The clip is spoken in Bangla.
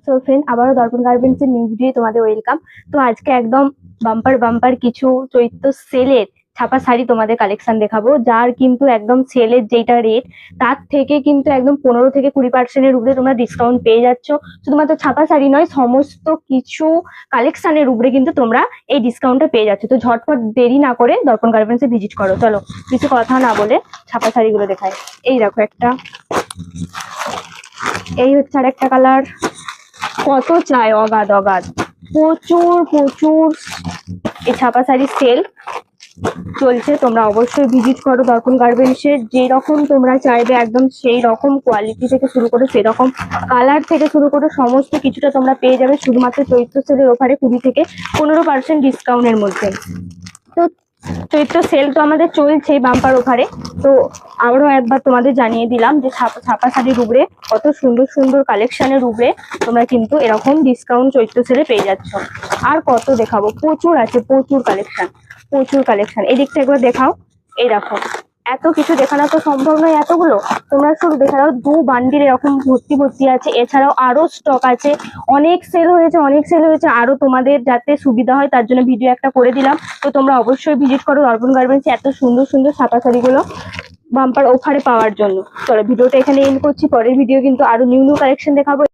সো ফ্রেন্ড, আবারও দর্পণ গার্মেন্টস এর নিউ ভিডিও তোমাদের ওয়েলকাম। তো আজকে একদম বাম্পার বাম্পার কিছু চৈত্র সেলের ছাপা শাড়ি তোমাদের কালেকশন দেখাবো, যার কিন্তু একদম সেলের যেটা রেট তার থেকে কিন্তু একদম 15 থেকে 20% উপরে তোমরা ডিসকাউন্ট পেয়ে যাচ্ছ। শুধুমাত্র ছাপা শাড়ি নয়, সমস্ত কিছু কালেকশনের উপরে কিন্তু তোমরা এই ডিসকাউন্টটা পেয়ে যাচ্ছ। তো ঝটপট দেরি না করে দর্পণ গার্মেন্টস এ ভিজিট করো। চলো কিছু কথা না বলে ছাপা শাড়িগুলো দেখায়। এই দেখো একটা, এই হচ্ছে আর একটা কালার। কত চাই, অগাধ অগাধ, প্রচুর প্রচুর এই ছাপা শাড়ির সেল চলছে। তোমরা অবশ্যই ভিজিট করো দর্পণ গার্মেন্টস এর। যেরকম তোমরা চাইবে একদম সেই রকম কোয়ালিটি থেকে শুরু করে সেরকম কালার থেকে শুরু করে সমস্ত কিছুটা তোমরা পেয়ে যাবে শুধুমাত্র চৈত্র সেলের অফারে 20 থেকে 15% ডিসকাউন্টের মধ্যে। তো চৈত্র সেল তো আমাদের চলছে বাম্পার অফারে। তো আবারও একবার তোমাদের জানিয়ে দিলাম যে ছাপা শাড়ির উপরে কত সুন্দর সুন্দর কালেকশনের উপরে তোমরা কিন্তু এরকম ডিসকাউন্ট চৈত্র সেলে পেয়ে যাচ্ছ। আর কত দেখাবো, প্রচুর আছে, প্রচুর কালেকশন, প্রচুর কালেকশন। এই দিকটা একবার দেখাও। এই দেখো, এত কিছু দেখানো তো সম্ভব নয় এতগুলো। তোমরা শুধু দেখে দাও, 2 বান্ডিল এরকম ভর্তি ভর্তি আছে। এছাড়াও আরো স্টক আছে, অনেক সেল হয়েছে, অনেক সেল হয়েছে। আরো তোমাদের যাতে সুবিধা হয় তার জন্য ভিডিও একটা করে দিলাম। তো তোমরা অবশ্যই ভিজিট করো দর্পণ গার্মেন্টস এত সুন্দর সুন্দর ছাপা শাড়িগুলো বাম্পার অফারে পাওয়ার জন্য। চলো ভিডিওটা এখানে এন্ড করছি। পরের ভিডিও কিন্তু আরো নিউ নিউ কালেকশন দেখাবো।